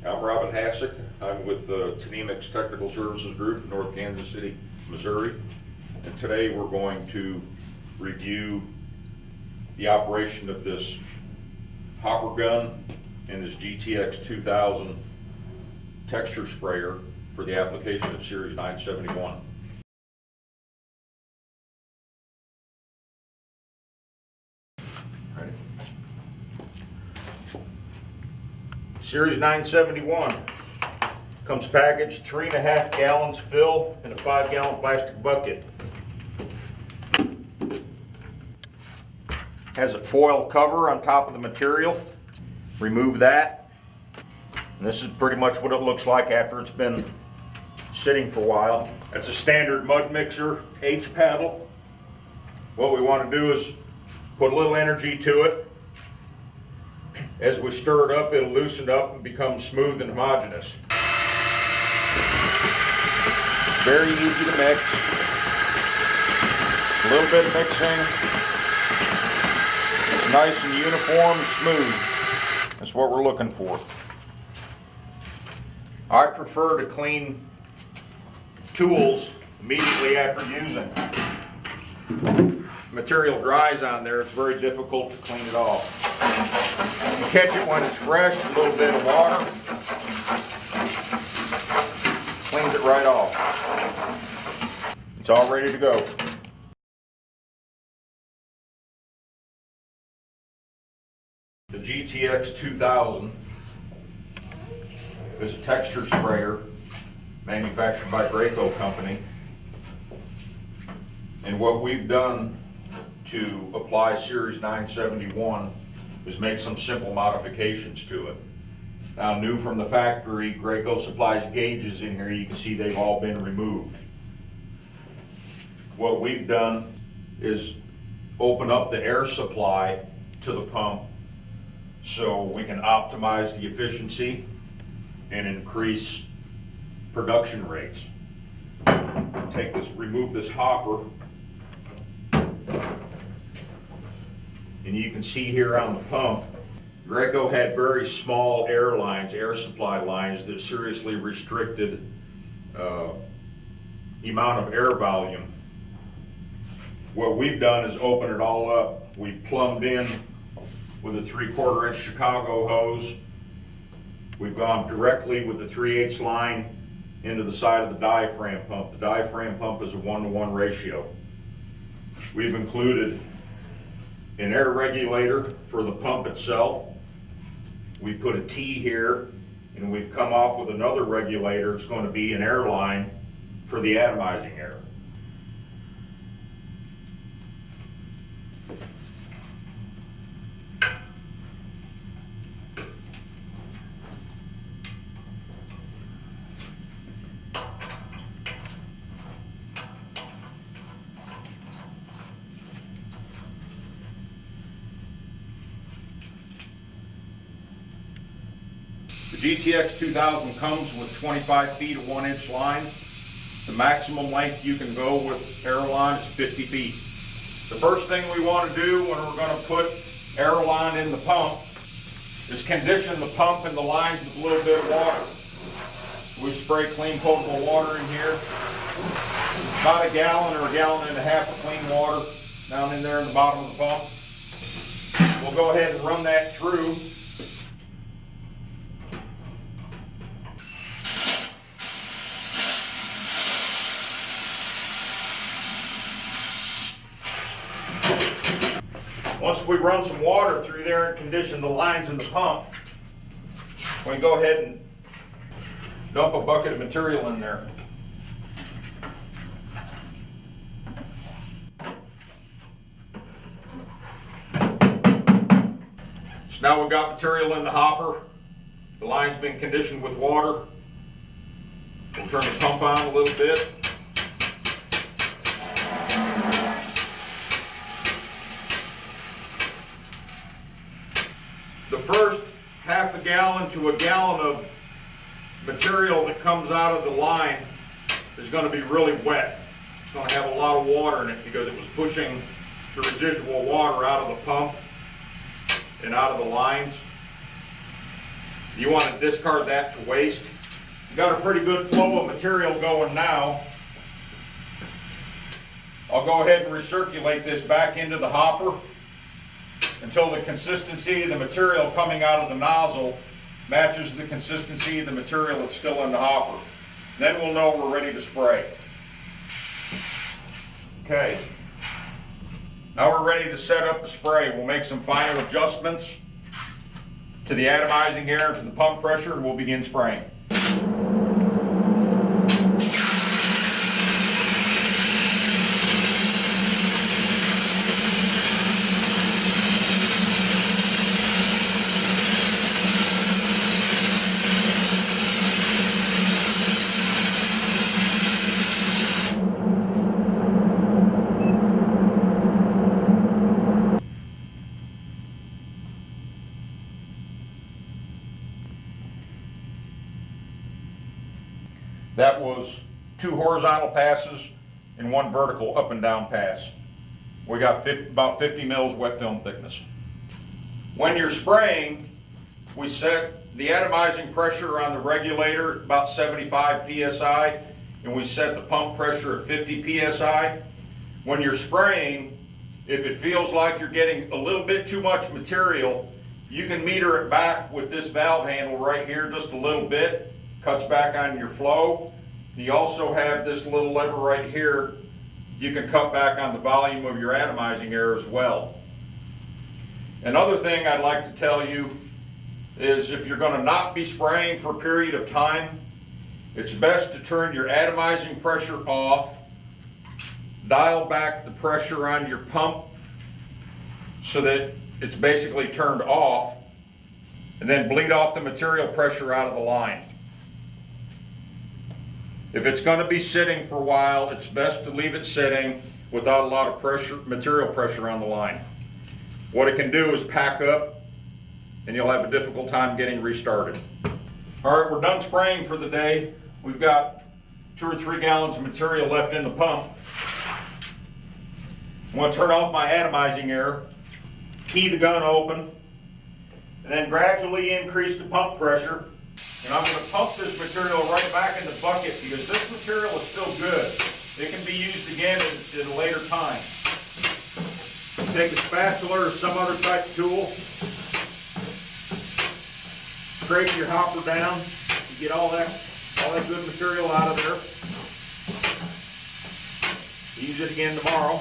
I'm Robin Hasak. I'm with the Tnemec Technical Services Group in North Kansas City, Missouri. And today we're going to review the operation of this hopper gun and this GTX 2000 texture sprayer for the application of Series 971. Ready? Series 971 comes packaged 3.5 gallons fill in a 5-gallon plastic bucket. Has a foil cover on top of the material. Remove that. And this is pretty much what it looks like after it's been sitting for a while. That's a standard mud mixer H paddle. What we want to do is put a little energy to it. As we stir it up, it'll loosen up and become smooth and homogeneous. Very easy to mix. A little bit of mixing. It's nice and uniform and smooth. That's what we're looking for. I prefer to clean tools immediately after using. Material dries on there, it's very difficult to clean it off. You catch it when it's fresh, a little bit of water, cleans it right off. It's all ready to go. The GTX 2000 is a texture sprayer manufactured by Graco Company. And what we've done to apply Series 971 is make some simple modifications to it. Now, new from the factory, Graco supplies gauges in here. You can see they've all been removed. What we've done is open up the air supply to the pump so we can optimize the efficiency and increase production rates. Take this, remove this hopper, and you can see here on the pump, Graco had very small air lines, air supply lines that seriously restricted the amount of air volume. What we've done is open it all up. We've plumbed in with a 3/4 inch Chicago hose. We've gone directly with the 3/8 line into the side of the diaphragm pump. The diaphragm pump is a 1-to-1 ratio. We've included an air regulator for the pump itself. We put a T here, and we've come off with another regulator. It's going to be an air line for the atomizing air. The GTX 2000 comes with 25 feet of 1-inch line. The maximum length you can go with Aerolon is 50 feet. The first thing we want to do when we're going to put Aerolon in the pump is condition the pump and the lines with a little bit of water. We spray clean potable water in here. About a gallon or a gallon and a half of clean water down in there in the bottom of the pump. We'll go ahead and run that through. Once we run some water through there and condition the lines in the pump, we can go ahead and dump a bucket of material in there. So now we've got material in the hopper. The line's been conditioned with water. We'll turn the pump on a little bit. The first half a gallon to a gallon of material that comes out of the line is going to be really wet. It's going to have a lot of water in it because it was pushing the residual water out of the pump and out of the lines. You want to discard that to waste. You got a pretty good flow of material going now. I'll go ahead and recirculate this back into the hopper until the consistency of the material coming out of the nozzle matches the consistency of the material that's still in the hopper. Then we'll know we're ready to spray. Okay. Now we're ready to set up the spray. We'll make some final adjustments to the atomizing air and to the pump pressure, and we'll begin spraying. That was 2 horizontal passes and 1 vertical up and down pass. We got about 50 mils wet film thickness. When you're spraying, we set the atomizing pressure on the regulator at about 75 psi, and we set the pump pressure at 50 psi. When you're spraying, if it feels like you're getting a little bit too much material, you can meter it back with this valve handle right here just a little bit. Cuts back on your flow. You also have this little lever right here. You can cut back on the volume of your atomizing air as well. Another thing I'd like to tell you is if you're going to not be spraying for a period of time, it's best to turn your atomizing pressure off, dial back the pressure on your pump so that it's basically turned off, and then bleed off the material pressure out of the line. If it's going to be sitting for a while, it's best to leave it sitting without a lot of pressure, material pressure on the line. What it can do is pack up and you'll have a difficult time getting restarted. All right, we're done spraying for the day. We've got 2 or 3 gallons of material left in the pump. I'm going to turn off my atomizing air, key the gun open, and then gradually increase the pump pressure. And I'm going to pump this material right back in the bucket because this material is still good. It can be used again at a later time. Take a spatula or some other type of tool, scrape your hopper down, you get all that good material out of there. Use it again tomorrow.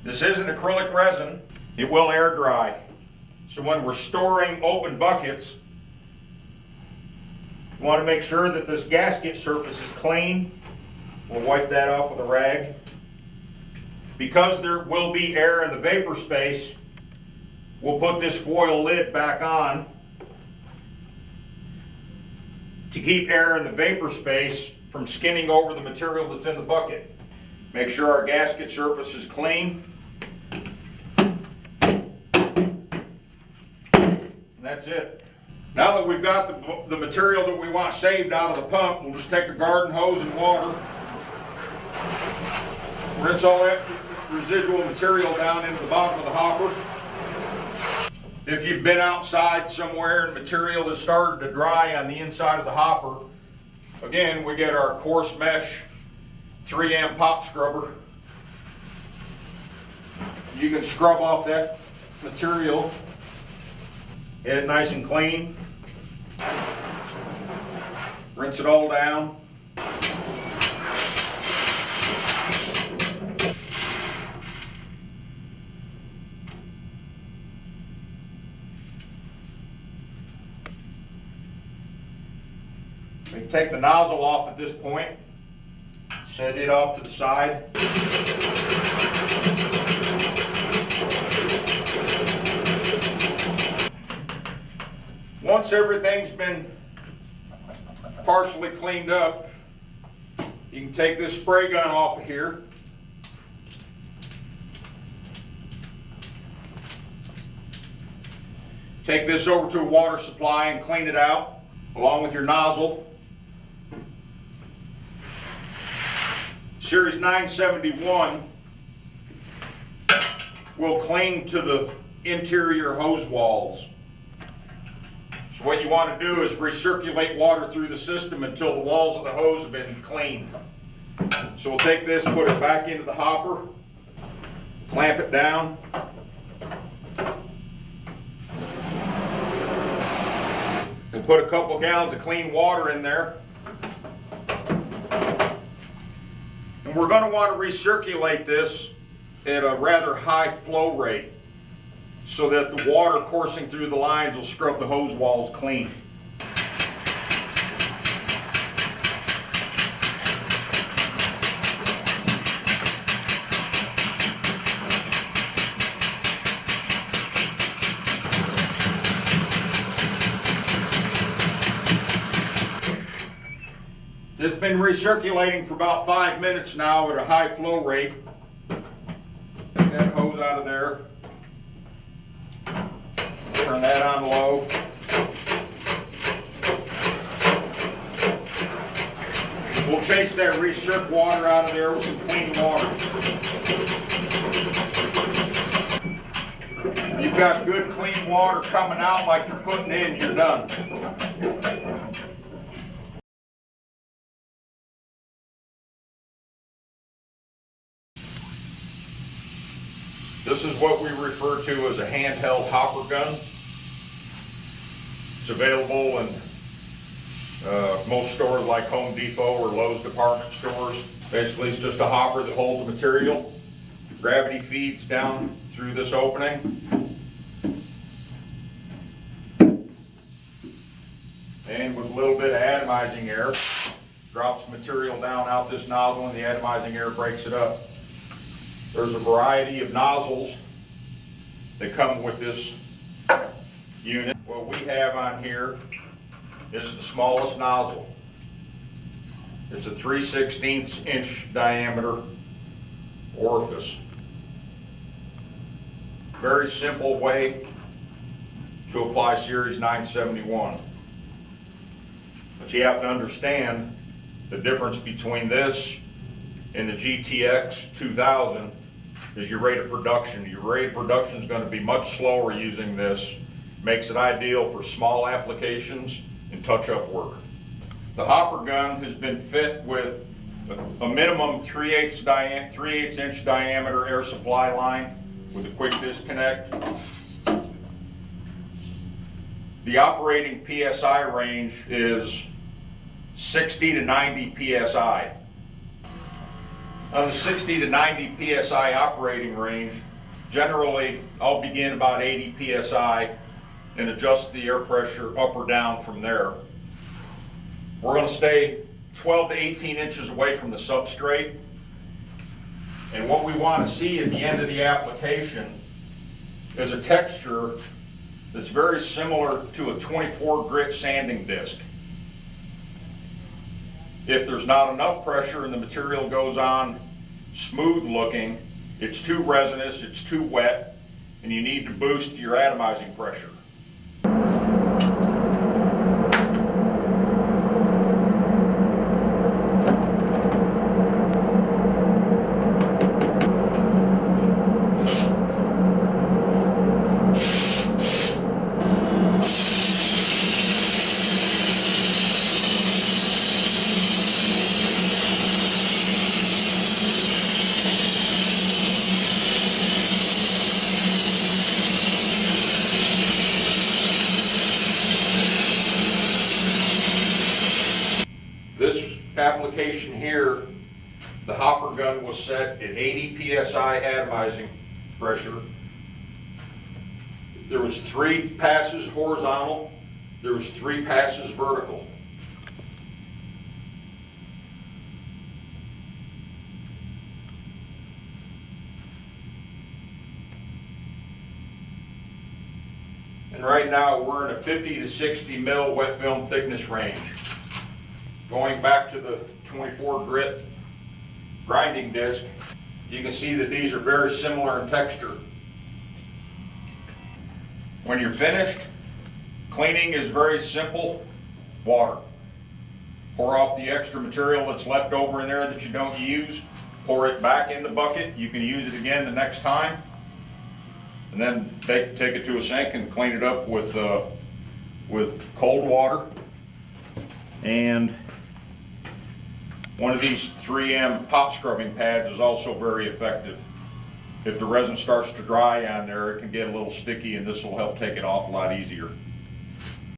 This isn't acrylic resin. It will air dry. So when we're storing open buckets, you want to make sure that this gasket surface is clean. We'll wipe that off with a rag. Because there will be air in the vapor space, we'll put this foil lid back on to keep air in the vapor space from skinning over the material that's in the bucket. Make sure our gasket surface is clean. That's it. Now that we've got the material that we want saved out of the pump, we'll just take a garden hose and water, rinse all that residual material down into the bottom of the hopper. If you've been outside somewhere and material has started to dry on the inside of the hopper, again, we get our coarse mesh 3-amp pop scrubber. You can scrub off that material. Get it nice and clean. Rinse it all down. We can take the nozzle off at this point. Set it off to the side. Once everything's been partially cleaned up, you can take this spray gun off of here. Take this over to a water supply and clean it out, along with your nozzle. Series 971 will cling to the interior hose walls. So what you want to do is recirculate water through the system until the walls of the hose have been cleaned. So we'll take this, put it back into the hopper, clamp it down. We'll put a couple gallons of clean water in there. And we're going to want to recirculate this at a rather high flow rate so that the water coursing through the lines will scrub the hose walls clean. It's been recirculating for about 5 minutes now at a high flow rate. Take that hose out of there. Turn that on low. We'll chase that recirc water out of there with some clean water. You've got good clean water coming out like you're putting in, you're done. This is what we refer to as a handheld hopper gun. It's available in most stores like Home Depot or Lowe's department stores. Basically, it's just a hopper that holds material. Gravity feeds down through this opening. And with a little bit of atomizing air, drops material down out this nozzle and the atomizing air breaks it up. There's a variety of nozzles that come with this unit. What we have on here is the smallest nozzle. It's a 3/16 inch diameter orifice. Very simple way to apply Series 971. But you have to understand the difference between this and the GTX 2000 is your rate of production. Your rate of production is going to be much slower using this. Makes it ideal for small applications and touch-up work. The hopper gun has been fit with a minimum 3/8 inch diameter air supply line with a quick disconnect. The operating PSI range is 60 to 90 PSI. On the 60 to 90 PSI operating range, generally I'll begin about 80 PSI and adjust the air pressure up or down from there. We're going to stay 12 to 18 inches away from the substrate. And what we want to see at the end of the application is a texture that's very similar to a 24 grit sanding disc. If there's not enough pressure and the material goes on smooth looking, it's too resinous, it's too wet, and you need to boost your atomizing pressure. This application here, the hopper gun was set at 80 PSI atomizing pressure. There was 3 passes horizontal, there was 3 passes vertical. And right now we're in a 50 to 60 mil wet film thickness range. Going back to the 24 grit grinding disc, you can see that these are very similar in texture. When you're finished, cleaning is very simple. Water. Pour off the extra material that's left over in there that you don't use. Pour it back in the bucket. You can use it again the next time. and then take it to a sink and clean it up with cold water. And one of these 3M pop scrubbing pads is also very effective. If the resin starts to dry on there, it can get a little sticky, and this will help take it off a lot easier.